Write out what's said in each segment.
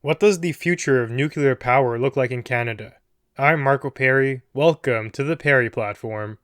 What does the future of nuclear power look like in Canada? I'm Marco Perry. Welcome to the Perry Platform.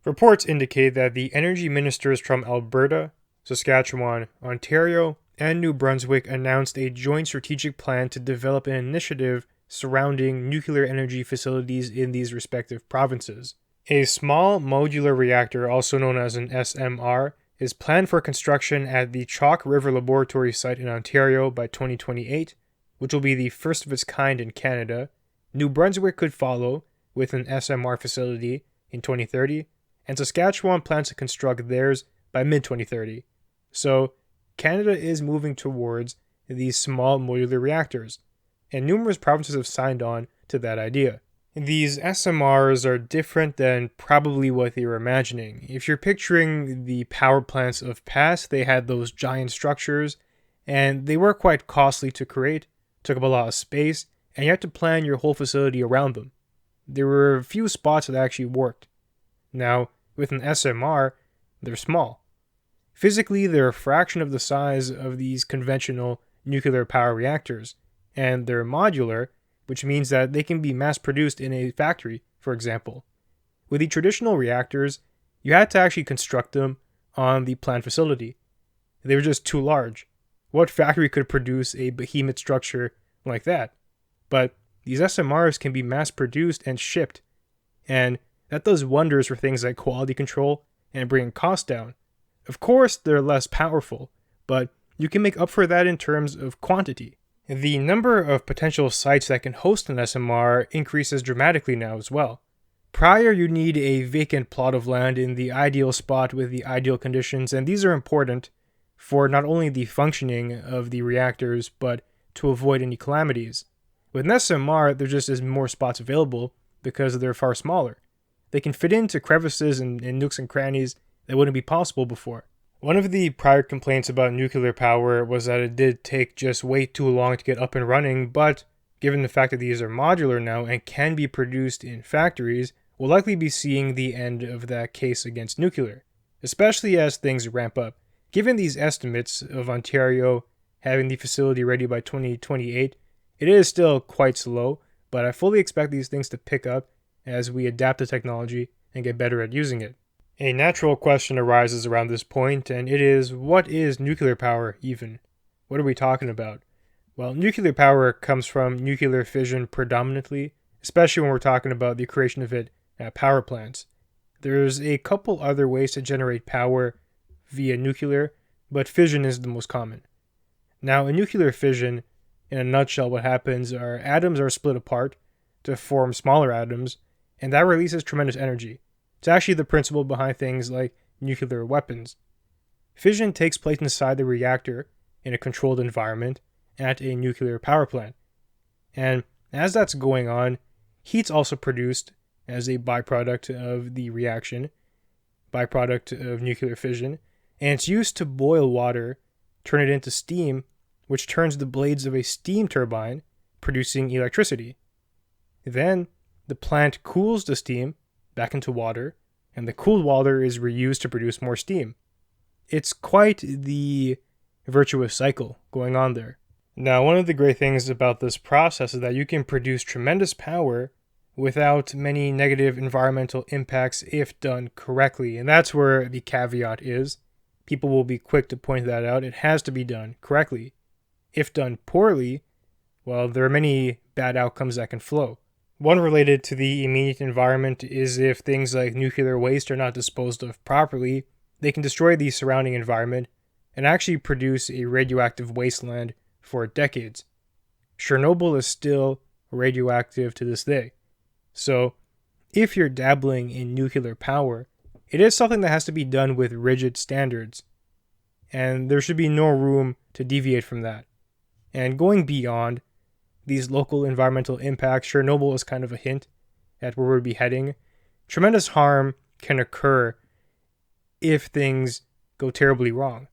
Reports indicate that the energy ministers from Alberta, Saskatchewan, Ontario, and New Brunswick announced a joint strategic plan to develop an initiative surrounding nuclear energy facilities in these respective provinces. A small modular reactor, also known as an SMR, is planned for construction at the Chalk River Laboratory site in Ontario by 2028, which will be the first of its kind in Canada. New Brunswick could follow with an SMR facility in 2030, and Saskatchewan plans to construct theirs by mid-2030. So, Canada is moving towards these small modular reactors, and numerous provinces have signed on to that idea. These SMRs are different than probably what they were imagining. If you're picturing the power plants of past, they had those giant structures, and they were quite costly to create, took up a lot of space, and you had to plan your whole facility around them. There were a few spots that actually worked. Now, with an SMR, they're small. Physically, they're a fraction of the size of these conventional nuclear power reactors, and they're modular, which means that they can be mass-produced in a factory, for example. With the traditional reactors, you had to actually construct them on the plant facility. They were just too large. What factory could produce a behemoth structure like that? But these SMRs can be mass-produced and shipped, and that does wonders for things like quality control and bringing costs down. Of course, they're less powerful, but you can make up for that in terms of quantity. The number of potential sites that can host an SMR increases dramatically now as well. Prior, you need a vacant plot of land in the ideal spot with the ideal conditions, and these are important for not only the functioning of the reactors, but to avoid any calamities. With an SMR, there just is more spots available because they're far smaller. They can fit into crevices and nooks and crannies that wouldn't be possible before. One of the prior complaints about nuclear power was that it did take just way too long to get up and running, but given the fact that these are modular now and can be produced in factories, we'll likely be seeing the end of that case against nuclear, especially as things ramp up. Given these estimates of Ontario having the facility ready by 2028, it is still quite slow, but I fully expect these things to pick up as we adapt the technology and get better at using it. A natural question arises around this point, and it is, what is nuclear power even? What are we talking about? Well, nuclear power comes from nuclear fission predominantly, especially when we're talking about the creation of it at power plants. There's a couple other ways to generate power via nuclear, but fission is the most common. Now, in nuclear fission, in a nutshell, what happens are atoms are split apart to form smaller atoms, and that releases tremendous energy. It's actually the principle behind things like nuclear weapons. Fission takes place inside the reactor in a controlled environment at a nuclear power plant. And as that's going on, heat's also produced as a byproduct of the reaction, byproduct of nuclear fission, and it's used to boil water, turn it into steam, which turns the blades of a steam turbine, producing electricity. Then, the plant cools the steam back into water, and the cooled water is reused to produce more steam. It's quite the virtuous cycle going on there. Now, one of the great things about this process is that you can produce tremendous power without many negative environmental impacts if done correctly, and that's where the caveat is. People will be quick to point that out. It has to be done correctly. If done poorly, well, there are many bad outcomes that can flow. One related to the immediate environment is if things like nuclear waste are not disposed of properly, they can destroy the surrounding environment and actually produce a radioactive wasteland for decades. Chernobyl is still radioactive to this day. So, if you're dabbling in nuclear power, it is something that has to be done with rigid standards, and there should be no room to deviate from that. And going beyond these local environmental impacts, Chernobyl is kind of a hint at where we'd be heading. Tremendous harm can occur if things go terribly wrong.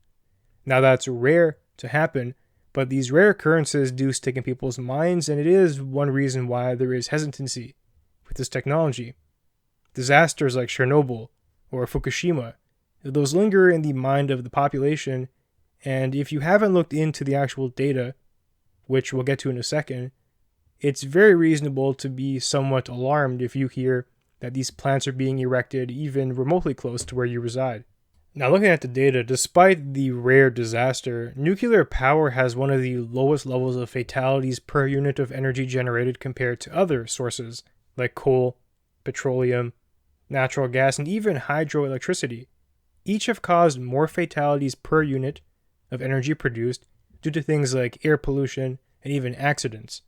Now, that's rare to happen, but these rare occurrences do stick in people's minds, and it is one reason why there is hesitancy with this technology. Disasters like Chernobyl or Fukushima those linger in the mind of the population, and if you haven't looked into the actual data, which we'll get to in a second, it's very reasonable to be somewhat alarmed if you hear that these plants are being erected even remotely close to where you reside. Now, looking at the data, despite the rare disaster, nuclear power has one of the lowest levels of fatalities per unit of energy generated compared to other sources like coal, petroleum, natural gas, and even hydroelectricity. Each have caused more fatalities per unit of energy produced due to things like air pollution and even accidents.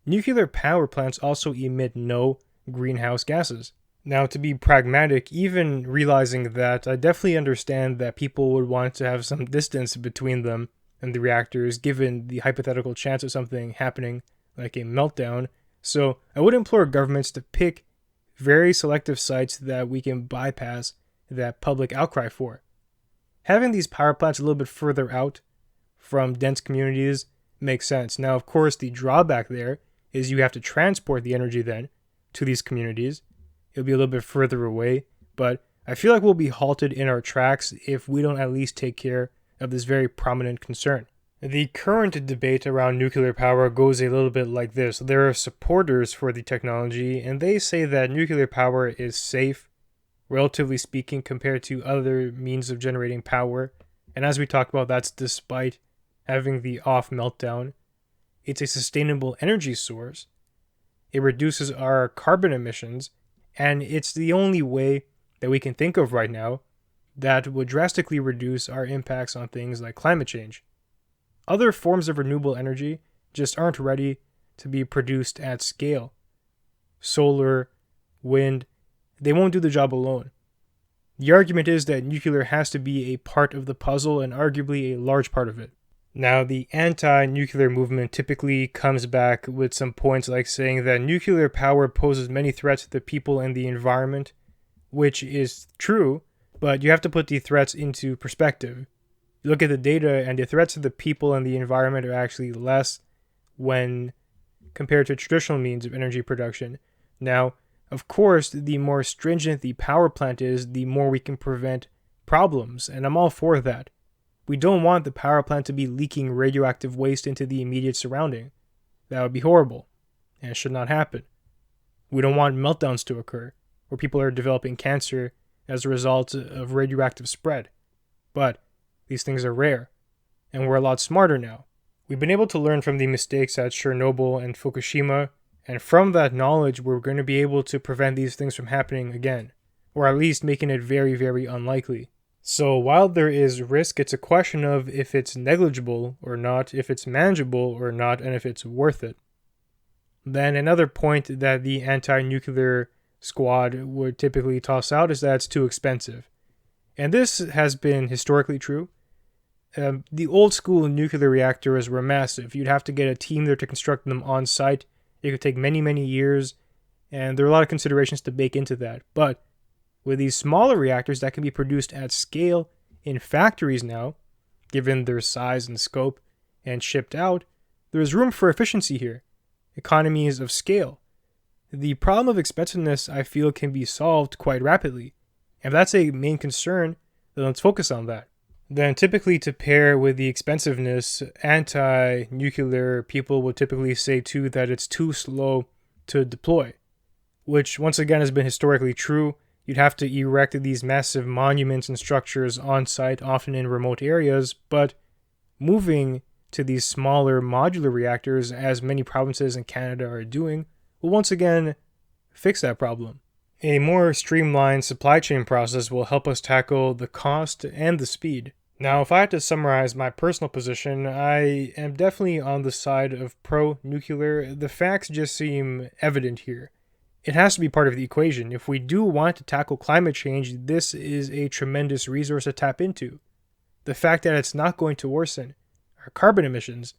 Nuclear power plants also emit no greenhouse gases. Now, to be pragmatic, even realizing that, I definitely understand that people would want to have some distance between them and the reactors, given the hypothetical chance of something happening like a meltdown. So I would implore governments to pick very selective sites that we can bypass that public outcry for. Having these power plants a little bit further out from dense communities makes sense. Now, of course, the drawback there is you have to transport the energy then to these communities. It'll be a little bit further away, but I feel like we'll be halted in our tracks if we don't at least take care of this very prominent concern. The current debate around nuclear power goes a little bit like this. There are supporters for the technology, and they say that nuclear power is safe, relatively speaking, compared to other means of generating power. And as we talked about, that's despite having the off meltdown. It's a sustainable energy source. It reduces our carbon emissions, and it's the only way that we can think of right now that would drastically reduce our impacts on things like climate change. Other forms of renewable energy just aren't ready to be produced at scale. Solar, wind, they won't do the job alone. The argument is that nuclear has to be a part of the puzzle and arguably a large part of it. Now, the anti-nuclear movement typically comes back with some points like saying that nuclear power poses many threats to the people and the environment, which is true, but you have to put the threats into perspective. You look at the data, and the threats to the people and the environment are actually less when compared to traditional means of energy production. Now, of course, the more stringent the power plant is, the more we can prevent problems, and I'm all for that. We don't want the power plant to be leaking radioactive waste into the immediate surrounding. That would be horrible, and it should not happen. We don't want meltdowns to occur, where people are developing cancer as a result of radioactive spread. But these things are rare, and we're a lot smarter now. We've been able to learn from the mistakes at Chernobyl and Fukushima, and from that knowledge, we're going to be able to prevent these things from happening again, or at least making it very, very unlikely. So while there is risk, it's a question of if it's negligible or not, if it's manageable or not, and if it's worth it. Then another point that the anti-nuclear squad would typically toss out is that it's too expensive. And this has been historically true. The old school nuclear reactors were massive. You'd have to get a team there to construct them on site. It could take many, many years, and there are a lot of considerations to bake into that. But with these smaller reactors that can be produced at scale in factories now, given their size and scope, and shipped out, there is room for efficiency here. Economies of scale. The problem of expensiveness, I feel, can be solved quite rapidly. If that's a main concern, then let's focus on that. Then typically to pair with the expensiveness, anti-nuclear people would typically say too that it's too slow to deploy, which once again has been historically true. You'd have to erect these massive monuments and structures on site, often in remote areas, but moving to these smaller modular reactors, as many provinces in Canada are doing, will once again fix that problem. A more streamlined supply chain process will help us tackle the cost and the speed. Now, if I had to summarize my personal position, I am definitely on the side of pro-nuclear. The facts just seem evident here. It has to be part of the equation. If we do want to tackle climate change, this is a tremendous resource to tap into. The fact that it's not going to worsen our carbon emissions,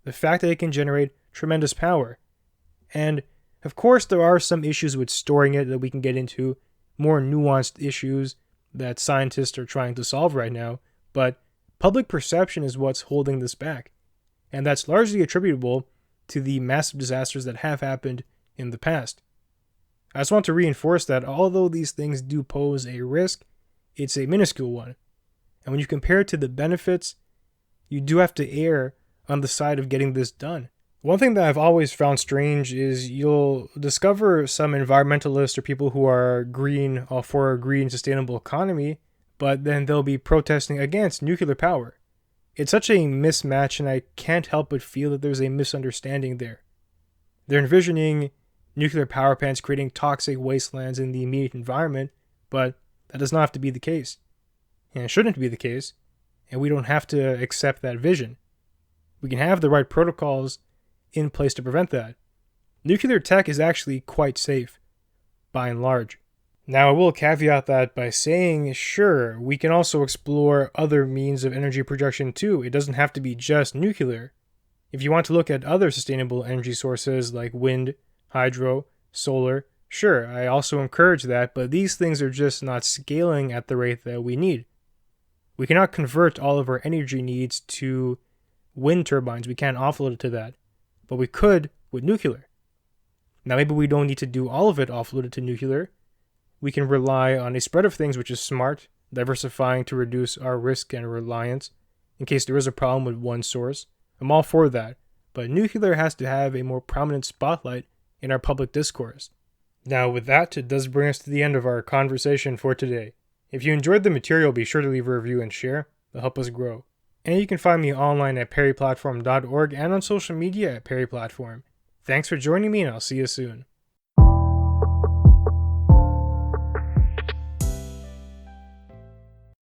the fact that it can generate tremendous power. And of course, there are some issues with storing it that we can get into, more nuanced issues that scientists are trying to solve right now, but public perception is what's holding this back. And that's largely attributable to the massive disasters that have happened in the past. I just want to reinforce that although these things do pose a risk, it's a minuscule one. And when you compare it to the benefits, you do have to err on the side of getting this done. One thing that I've always found strange is you'll discover some environmentalists or people who are green, all for a green, sustainable economy, but then they'll be protesting against nuclear power. It's such a mismatch, and I can't help but feel that there's a misunderstanding there. They're envisioning nuclear power plants creating toxic wastelands in the immediate environment, but that does not have to be the case. And it shouldn't be the case, and we don't have to accept that vision. We can have the right protocols in place to prevent that. Nuclear tech is actually quite safe, by and large. Now, I will caveat that by saying, sure, we can also explore other means of energy production too. It doesn't have to be just nuclear. If you want to look at other sustainable energy sources like wind, hydro, solar, sure, I also encourage that, but these things are just not scaling at the rate that we need. We cannot convert all of our energy needs to wind turbines. We can't offload it to that, but we could with nuclear. Now, maybe we don't need to do all of it offloaded to nuclear. We can rely on a spread of things, which is smart, diversifying to reduce our risk and reliance in case there is a problem with one source. I'm all for that, but nuclear has to have a more prominent spotlight in our public discourse. Now, with that, it does bring us to the end of our conversation for today. If you enjoyed the material, be sure to leave a review and share. It'll help us grow. And you can find me online at perryplatform.org and on social media at perryplatform. Thanks for joining me, and I'll see you soon.